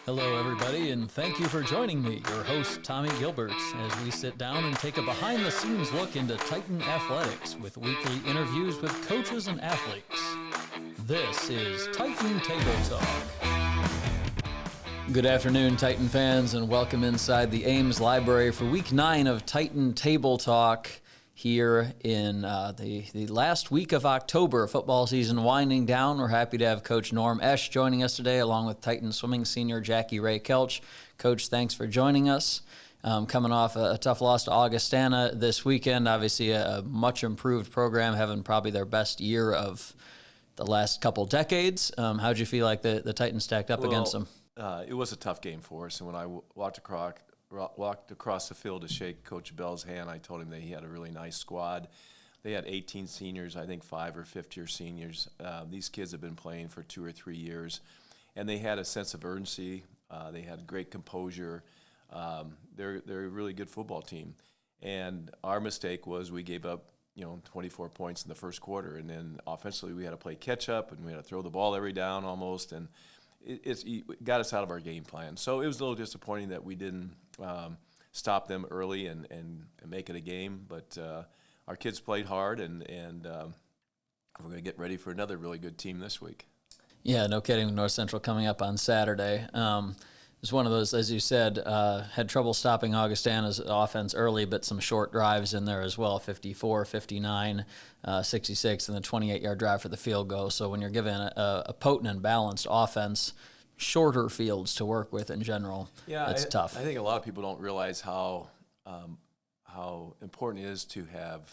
Hello, everybody, and thank you for joining me, your host, Tommy Gilberts, as we sit down and take a behind-the-scenes look into Titan athletics with weekly interviews with coaches and athletes. This is Titan Table Talk. Good afternoon, Titan fans, and welcome inside the Ames Library for Week 9 of Titan Table Talk here in the last week of October. Football season winding down. We're happy to have Coach Norm Eash joining us today, along with Titan swimming senior Jackie Rae Kelch. Coach, thanks for joining us. Coming off a tough loss to Augustana this weekend, obviously a much improved program, having probably their best year of the last couple decades. How'd you feel like the Titans stacked up against them? It was a tough game for us, and when I walked across the field to shake Coach Bell's hand, I told him that he had a really nice squad. They had 18 seniors, I think 5 or 5th-year seniors. These kids have been playing for 2 or 3 years, and they had a sense of urgency. They had great composure. They're a really good football team, and our mistake was we gave up 24 points in the first quarter, and then offensively we had to play catch up, and we had to throw the ball every down almost, and it got us out of our game plan. So it was a little disappointing that we didn't stop them early and make it a game. But our kids played hard, and we're going to get ready for another really good team this week. Yeah, no kidding. North Central coming up on Saturday. It's one of those, as you said, had trouble stopping Augustana's offense early, but some short drives in there as well, 54, 59, 66, and the 28-yard drive for the field goal. So when you're given a potent and balanced offense, shorter fields to work with in general, it's tough. I think a lot of people don't realize how important it is to have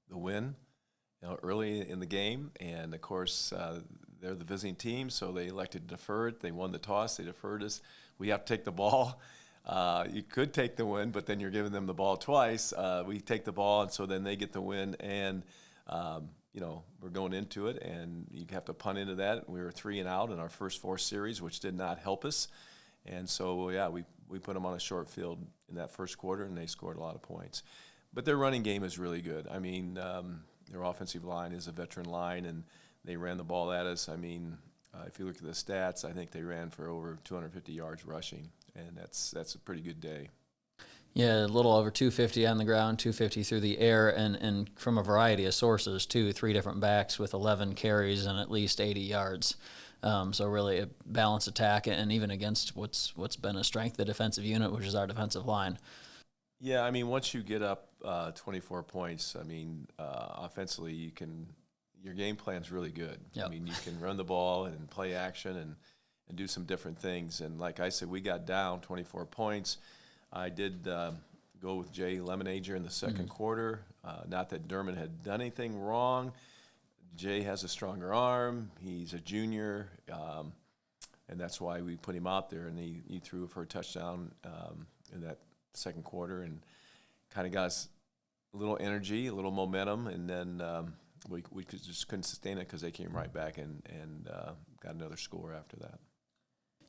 the win early in the game. And, of course, they're the visiting team, so they elected to defer it. They won the toss. They deferred us. We have to take the ball. You could take the win, but then you're giving them the ball twice. We take the ball, and so then they get the win. And, we're going into it, and you have to punt into that. We were 3 and out in our first 4 series, which did not help us. And so, we put them on a short field in that first quarter, and they scored a lot of points. But their running game is really good. I mean, their offensive line is a veteran line, and they ran the ball at us. I mean, if you look at the stats, I think they ran for over 250 yards rushing, and that's a pretty good day. Yeah, a little over 250 on the ground, 250 through the air, and from a variety of sources, too. 3 different backs with 11 carries and at least 80 yards. So really a balanced attack, and even against what's been a strength of the defensive unit, which is our defensive line. Yeah, I mean, once you get up 24 points, I mean, offensively your game plan's really good. Yep. I mean, you can run the ball and play action and do some different things. And like I said, we got down 24 points. I did go with Jay Lemonager in the second quarter. Not that Dermott had done anything wrong. Jay has a stronger arm. He's a junior, and that's why we put him out there. And he threw for a touchdown in that second quarter and kind of got us a little energy, a little momentum, and then we just couldn't sustain it because they came right back and got another score after that.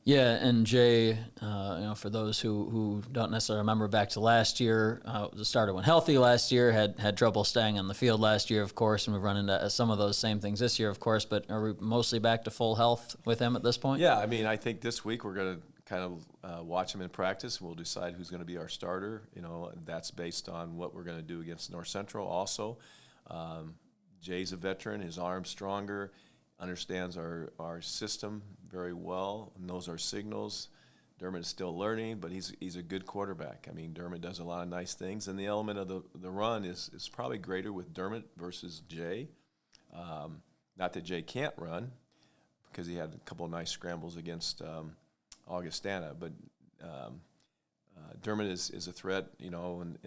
Yeah, and Jay, for those who don't necessarily remember back to last year, the starter went healthy last year, had trouble staying on the field last year, of course, and we've run into some of those same things this year, of course, but are we mostly back to full health with him at this point? Yeah, I mean, I think this week we're going to kind of watch him in practice. We'll decide who's going to be our starter. That's based on what we're going to do against North Central also. Jay's a veteran. His arm's stronger, understands our system very well, knows our signals. Dermott is still learning, but he's a good quarterback. I mean, Dermott does a lot of nice things, and the element of the run is probably greater with Dermott versus Jay. Not that Jay can't run, because he had a couple of nice scrambles against Augustana, but Dermott is a threat. In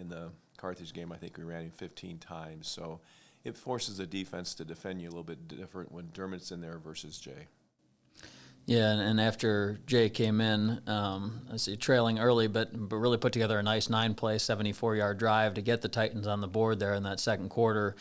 the Carthage game, I think we ran him 15 times, so it forces the defense to defend you a little bit different when Dermott's in there versus Jay. Yeah, and after Jay came in, I see trailing early, but really put together a nice 9-play, 74-yard drive to get the Titans on the board there in that second quarter,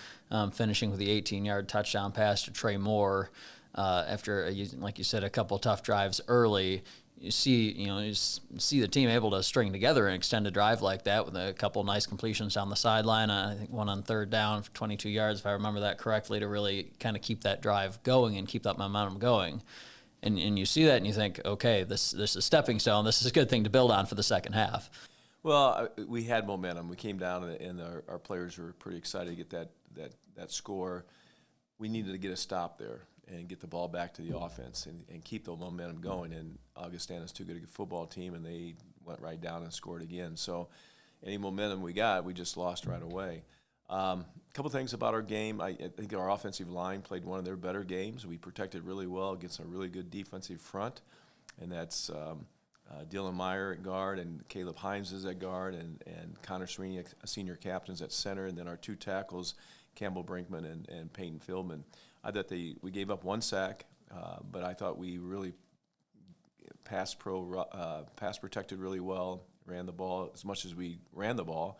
finishing with the 18-yard touchdown pass to Trey Moore. After, like you said, a couple tough drives early, you see the team able to string together an extended drive like that with a couple nice completions down the sideline. I think one on third down for 22 yards, if I remember that correctly, to really kind of keep that drive going and keep that momentum going. And you see that and you think, okay, this is a stepping stone. This is a good thing to build on for the second half. Well, we had momentum. We came down and our players were pretty excited to get that score. We needed to get a stop there and get the ball back to the offense and keep the momentum going. And Augustana's too good a football team, and they went right down and scored again. So any momentum we got, we just lost right away. A couple things about our game. I think our offensive line played one of their better games. We protected really well against a really good defensive front, and that's Dylan Meyer at guard and Caleb Hines is at guard and Connor Sweeney, a senior captain's at center, and then our two tackles, Campbell Brinkman and Peyton Fieldman. I thought we gave up one sack, but I thought we really pass protected really well, ran the ball as much as we ran the ball.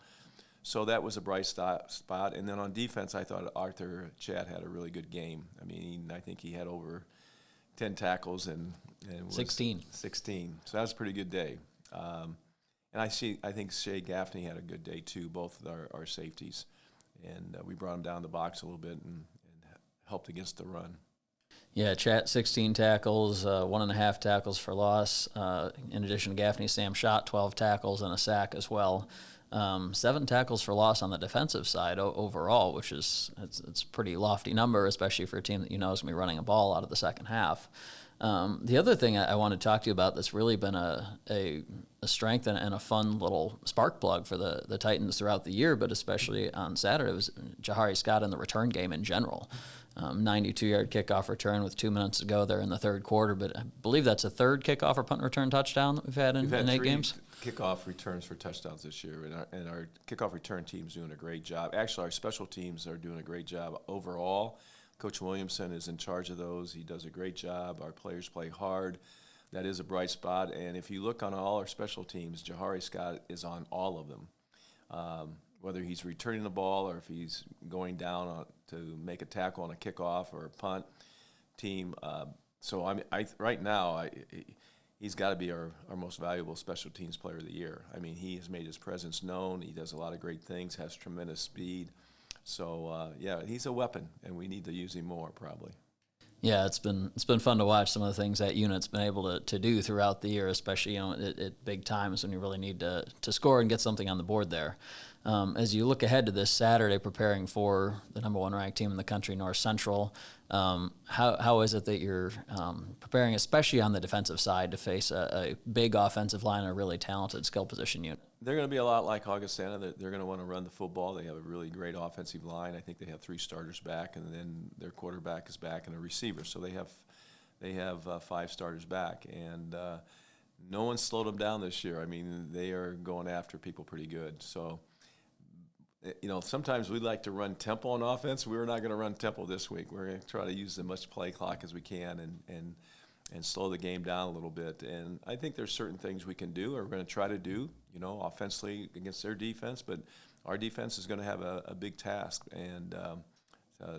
So that was a bright spot. And then on defense, I thought Arthur Chatt had a really good game. I mean, I think he had over 10 tackles and 16. 16. So that was a pretty good day. And I think Shea Gaffney had a good day too, both of our safeties. And we brought him down the box a little bit and helped against the run. Yeah, Chatt 16 tackles, 1.5 tackles for loss. In addition to Gaffney, Sam Schott 12 tackles and a sack as well. 7 tackles for loss on the defensive side overall, which is it's a pretty lofty number, especially for a team that you know is going to be running a ball out of the second half. The other thing I want to talk to you about that's really been a strength and a fun little spark plug for the Titans throughout the year, but especially on Saturday, was Jahari Scott in the return game in general. 92-yard kickoff return with 2 minutes to go there in the third quarter, but I believe that's a third kickoff or punt return touchdown that we've had in 8 games. Kickoff returns for touchdowns this year, and our kickoff return team's doing a great job. Actually, our special teams are doing a great job overall. Coach Williamson is in charge of those. He does a great job. Our players play hard. That is a bright spot. And if you look on all our special teams, Jahari Scott is on all of them. Whether he's returning the ball or if he's going down to make a tackle on a kickoff or a punt team. So right now, he's got to be our most valuable special teams player of the year. I mean, he has made his presence known. He does a lot of great things, has tremendous speed. So, he's a weapon, and we need to use him more probably. Yeah, it's been fun to watch some of the things that unit's been able to do throughout the year, especially at big times when you really need to score and get something on the board there. As you look ahead to this Saturday, preparing for the number 1 ranked team in the country, North Central, how is it that you're preparing, especially on the defensive side, to face a big offensive line and a really talented skill position unit? They're going to be a lot like Augustana. They're going to want to run the football. They have a really great offensive line. I think they have 3 starters back, and then their quarterback is back and a receiver. So they have 5 starters back, and no one slowed them down this year. I mean, they are going after people pretty good. So, sometimes we like to run tempo on offense. We're not going to run tempo this week. We're going to try to use as much play clock as we can and slow the game down a little bit. And I think there's certain things we can do or we're going to try to do, offensively against their defense. But our defense is going to have a big task and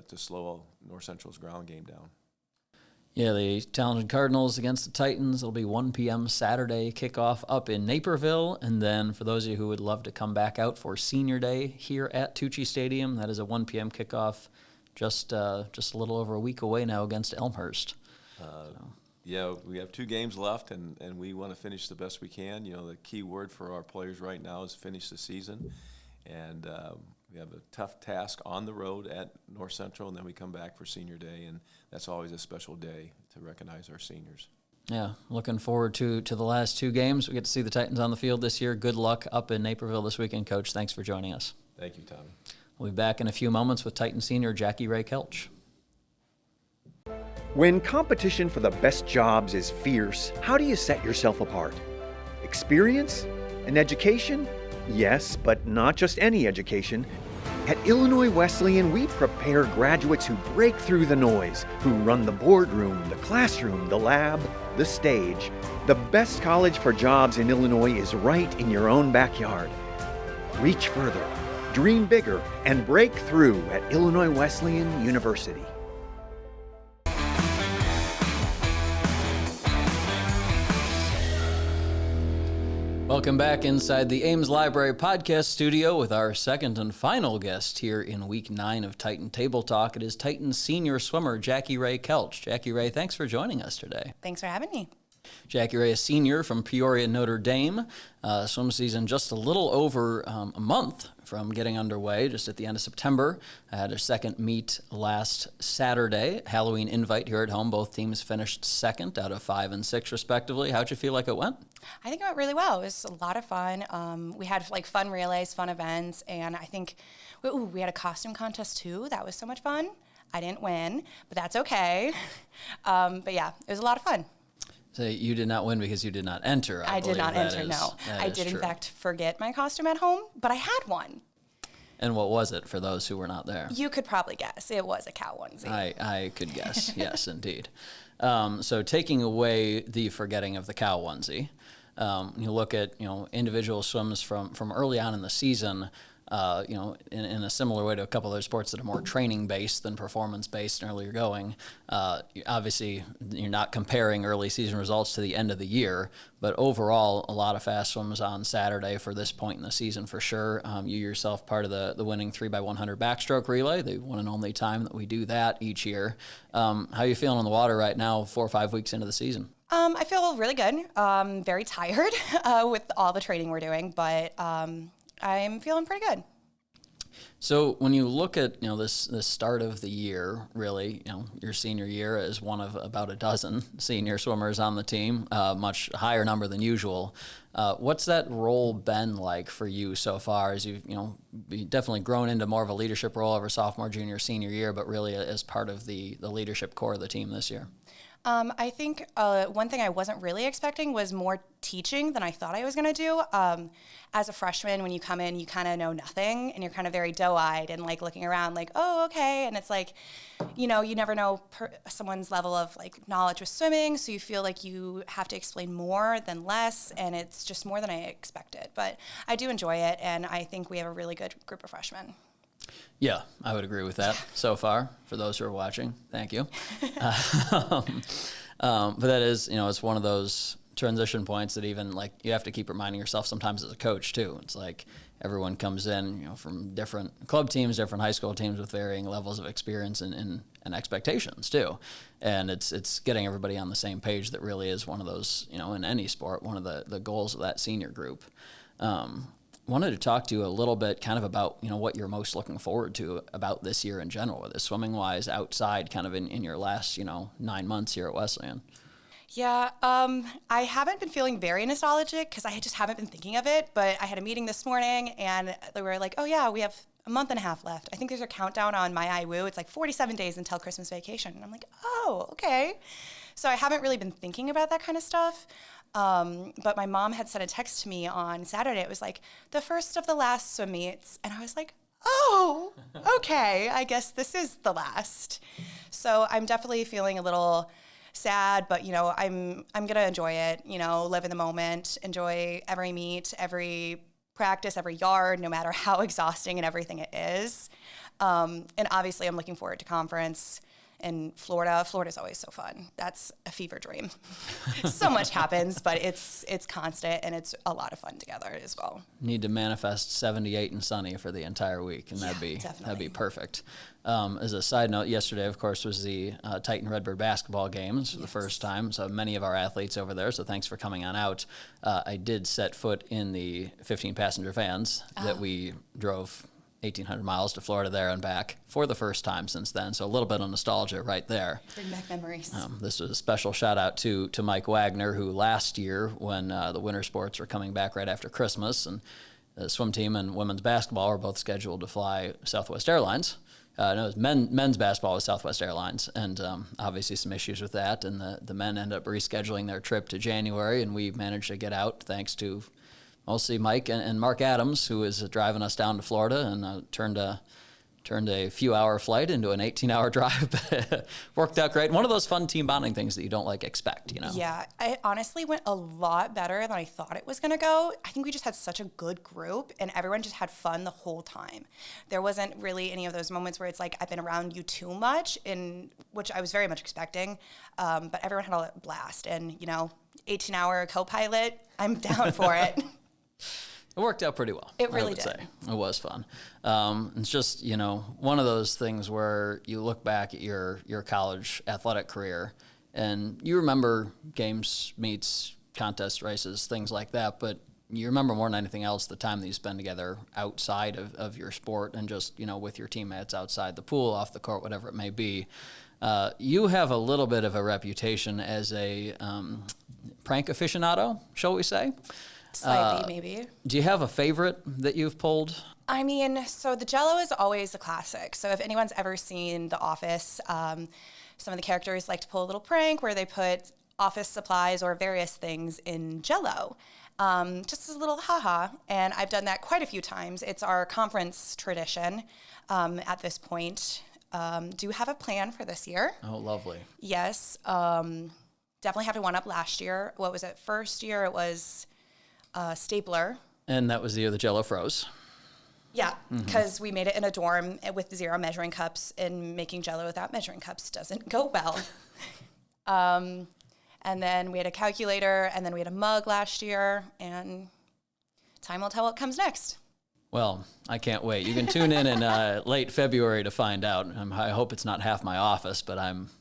to slow North Central's ground game down. Yeah, the talented Cardinals against the Titans. It'll be 1 p.m. Saturday kickoff up in Naperville. And then for those of you who would love to come back out for Senior Day here at Tucci Stadium, that is a 1 p.m. kickoff just a little over a week away now against Elmhurst. Yeah, we have 2 games left, and we want to finish the best we can. The key word for our players right now is finish the season. And we have a tough task on the road at North Central, and then we come back for Senior Day, and that's always a special day to recognize our seniors. Yeah, looking forward to the last 2 games. We get to see the Titans on the field this year. Good luck up in Naperville this weekend, Coach. Thanks for joining us. Thank you, Tommy. We'll be back in a few moments with Titan senior Jackie Rae Kelch. When competition for the best jobs is fierce, how do you set yourself apart? Experience? An education? Yes, but not just any education. At Illinois Wesleyan, we prepare graduates who break through the noise, who run the boardroom, the classroom, the lab, the stage. The best college for jobs in Illinois is right in your own backyard. Reach further, dream bigger, and break through at Illinois Wesleyan University. Welcome back inside the Ames Library podcast studio with our second and final guest here in week 9 of Titan Table Talk. It is Titan senior swimmer Jackie Rae Kelch. Jackie Rae, thanks for joining us today. Thanks for having me. Jackie Rae, a senior from Peoria, Notre Dame. Swim season just a little over a month from getting underway, just at the end of September. I had a second meet last Saturday. Halloween invite here at home. Both teams finished second out of 5 and 6, respectively. How'd you feel like it went? I think it went really well. It was a lot of fun. We had fun relays, fun events, and I think we had a costume contest too. That was so much fun. I didn't win, but that's okay. But yeah, it was a lot of fun. So you did not win because you did not enter. I did not enter, no. I did, in fact, forget my costume at home, but I had one. And what was it for those who were not there? You could probably guess. It was a cow onesie. I could guess. Yes, indeed. So taking away the forgetting of the cow onesie, you look at individual swims from early on in the season. In a similar way to a couple other sports that are more training-based than performance-based and earlier going. Obviously, you're not comparing early season results to the end of the year, but overall, a lot of fast swims on Saturday for this point in the season for sure. You yourself part of the winning 3x100 backstroke relay, the one and only time that we do that each year. How are you feeling on the water right now, 4 or 5 weeks into the season? I feel really good. Very tired with all the training we're doing, but I'm feeling pretty good. So when you look at this start of the year, really, your senior year is one of about a dozen senior swimmers on the team, much higher number than usual. What's that role been like for you so far? As you've definitely grown into more of a leadership role over sophomore, junior, senior year, but really as part of the leadership core of the team this year. I think one thing I wasn't really expecting was more teaching than I thought I was going to do. As a freshman, when you come in, you kind of know nothing, and you're kind of very doe-eyed and looking around oh, okay. And it's you never know someone's level of knowledge with swimming, so you feel like you have to explain more than less, and it's just more than I expected. But I do enjoy it, and I think we have a really good group of freshmen. Yeah, I would agree with that so far. For those who are watching, thank you. But that is, it's one of those transition points that even you have to keep reminding yourself sometimes as a coach too. It's everyone comes in, from different club teams, different high school teams with varying levels of experience and expectations too. And it's getting everybody on the same page that really is one of those, in any sport, one of the goals of that senior group. Wanted to talk to you a little bit kind of about, what you're most looking forward to about this year in general, whether swimming-wise outside kind of in your last, 9 months here at Wesleyan. Yeah, I haven't been feeling very nostalgic because I just haven't been thinking of it, but I had a meeting this morning and they were oh yeah, we have a month and a half left. I think there's a countdown on my iWoo. It's 47 days until Christmas vacation. And I'm oh, okay. So I haven't really been thinking about that kind of stuff. But my mom had sent a text to me on Saturday. It was the first of the last swim meets. And I was oh, okay, I guess this is the last. So I'm definitely feeling a little sad, but I'm going to enjoy it, live in the moment, enjoy every meet, every practice, every yard, no matter how exhausting and everything it is. And obviously I'm looking forward to conference in Florida. Florida's always so fun. That's a fever dream. So much happens, but it's constant and it's a lot of fun together as well. Need to manifest 78 and sunny for the entire week, and that'd be perfect. As a side note, yesterday, of course, was the Titan Redbird basketball games for the first time. So many of our athletes over there. So thanks for coming on out. I did set foot in the 15-passenger vans that we drove 1,800 miles to Florida there and back for the first time since then. So a little bit of nostalgia right there. Bring back memories. This was a special shout out to Mike Wagner, who last year when the winter sports were coming back right after Christmas, and the swim team and women's basketball were both scheduled to fly Southwest Airlines. No, it was men's basketball with Southwest Airlines, and obviously some issues with that, and the men ended up rescheduling their trip to January, and we managed to get out thanks to mostly Mike and Mark Adams, who was driving us down to Florida, and turned a few-hour flight into an 18-hour drive. Worked out great. One of those fun team bonding things that you don't expect, Yeah, it honestly went a lot better than I thought it was going to go. I think we just had such a good group, and everyone just had fun the whole time. There wasn't really any of those moments where it's I've been around you too much, which I was very much expecting, but everyone had a blast. And, 18-hour co-pilot, I'm down for it. It worked out pretty well. It really I would did. say. It was fun. It's just, one of those things where you look back at your college athletic career and you remember games, meets, contests, races, things like that, but you remember more than anything else the time that you spend together outside of your sport and just, with your teammates outside the pool, off the court, whatever it may be. You have a little bit of a reputation as a prank aficionado, shall we say? Slightly, maybe. Do you have a favorite that you've pulled? I mean, so the Jell-O is always a classic. So if anyone's ever seen The Office, some of the characters like to pull a little prank where they put office supplies or various things in Jell-O. Just as a little haha, and I've done that quite a few times. It's our conference tradition at this point. Do have a plan for this year. Oh, lovely. Yes. Definitely have to one up last year. What was it? First year it was stapler. And that was the year the Jell-O froze. Yeah, because we made it in a dorm with 0 measuring cups, and making Jell-O without measuring cups doesn't go well. And then we had a calculator, and then we had a mug last year, and time will tell what comes next. Well, I can't wait. You can tune in late February to find out. I hope it's not half my office, but I'm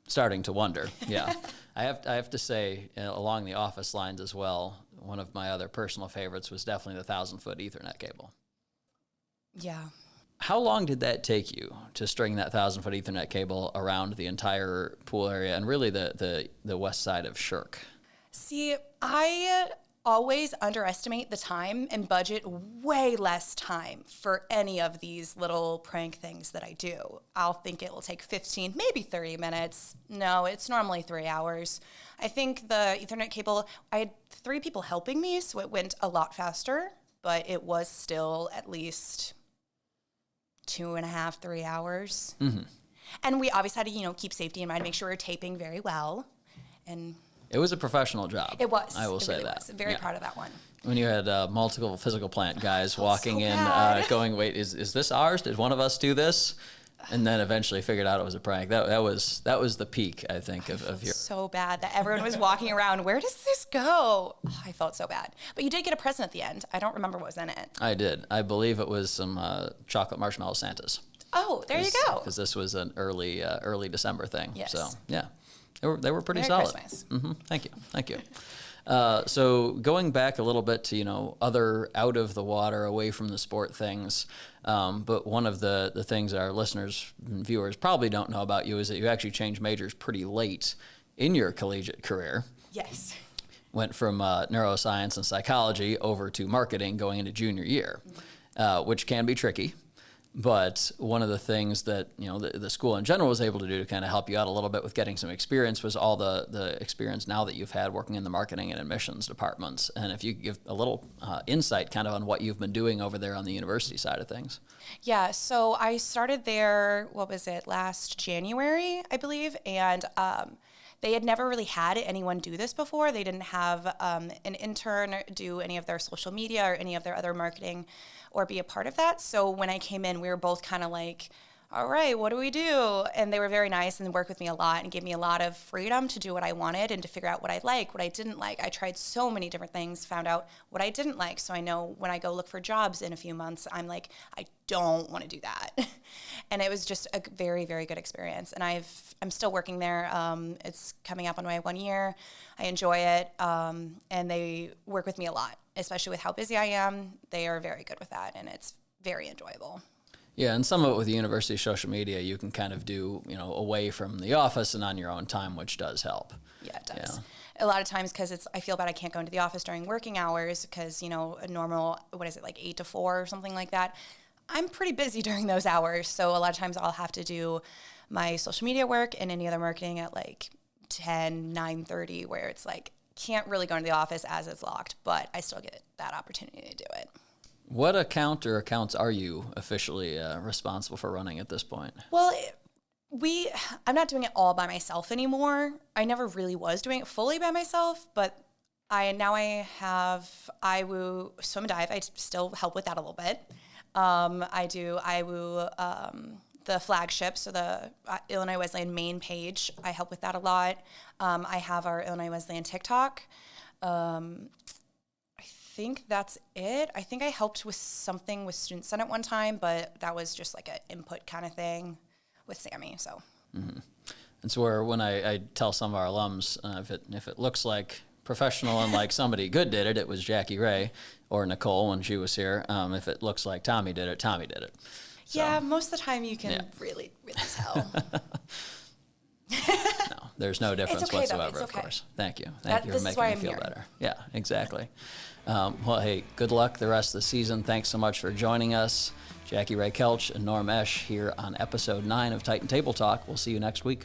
starting to wonder. Yeah. I have to say, along the office lines as well, one of my other personal favorites was definitely the 1,000-foot Ethernet cable. Yeah. How long did that take you to string that 1,000-foot Ethernet cable around the entire pool area and really the west side of Shirk? See, I always underestimate the time and budget way less time for any of these little prank things that I do. I'll think it will take 15, maybe 30 minutes. No, it's normally 3 hours. I think the Ethernet cable, I had 3 people helping me, so it went a lot faster, but it was still at least 2.5, 3 hours. Mm-hmm. And we obviously had to, keep safety in mind, make sure we're taping very well. And it was a professional job. it was. I will say really that. Was. Very proud of that one. When you had multiple physical plant guys walking so in, bad. going, "Wait, is this ours? Did one of us do this?" And then eventually figured out it was a prank. That was the peak, I think, of your. So bad that everyone was walking around. Where does this go? Oh, I felt so bad. But you did get a present at the end. I don't remember what was in it. I did. I believe it was some chocolate marshmallow Santas. Oh, there you go. Because this was an early December thing. Yes. So yeah, they were pretty Merry solid. Christmas. Thank you. So going back a little bit to other out of the water, away from the sport things, but one of the things that our listeners and viewers probably don't know about you is that you actually changed majors pretty late in your collegiate career. Yes. Went from neuroscience and psychology over to marketing going into junior year, which can be tricky. But one of the things that the school in general was able to do to kind of help you out a little bit with getting some experience was all the experience now that you've had working in the marketing and admissions departments. And if you could give a little insight kind of on what you've been doing over there on the university side of things. Yeah, so I started there, last January, I believe, and they had never really had anyone do this before. They didn't have an intern do any of their social media or any of their other marketing or be a part of that. So when I came in, we were both kind of like, all right, what do we do? And they were very nice and worked with me a lot and gave me a lot of freedom to do what I wanted and to figure out what I like, what I didn't like. I tried so many different things, found out what I didn't like. So I know when I go look for jobs in a few months, I'm like, I don't want to do that. And it was just a very, very good experience. And I'm still working there. It's coming up on my 1 year. I enjoy it. And they work with me a lot, especially with how busy I am. They are very good with that, and it's very enjoyable. Yeah, and some of it with the university social media, you can kind of do, away from the office and on your own time, which does help. Yeah, it does. Yeah. A lot of times because I feel bad I can't go into the office during working hours because, a normal, 8 to 4 or something like that. I'm pretty busy during those hours, so a lot of times I'll have to do my social media work and any other marketing at 10, 9:30, where it's can't really go into the office as it's locked, but I still get that opportunity to do it. What account or accounts are you officially responsible for running at this point? Well, I'm not doing it all by myself anymore. I never really was doing it fully by myself, but I have IWU swim and dive. I still help with that a little bit. I do IWU, the flagship, so the Illinois Wesleyan main page. I help with that a lot. I have our Illinois Wesleyan TikTok. I think that's it. I think I helped with something with Student Senate one time, but that was just like an input kind of thing with Sammy. So. Mm-hmm. And so where when I tell some of our alums, if it looks like professional and like somebody good did it, it was Jackie Rae or Nicole when she was here. If it looks like Tommy did it, Tommy did it. So, yeah, most of the time you can really tell. No, there's no difference okay, whatsoever, of course. Thank you. Thank you for this is making why me I'm feel here. better. Yeah, exactly. Well, hey, good luck the rest of the season. Thanks so much for joining us. Jackie Rae Kelch and Norm Eash here on episode 9 of Titan Table Talk. We'll see you next week.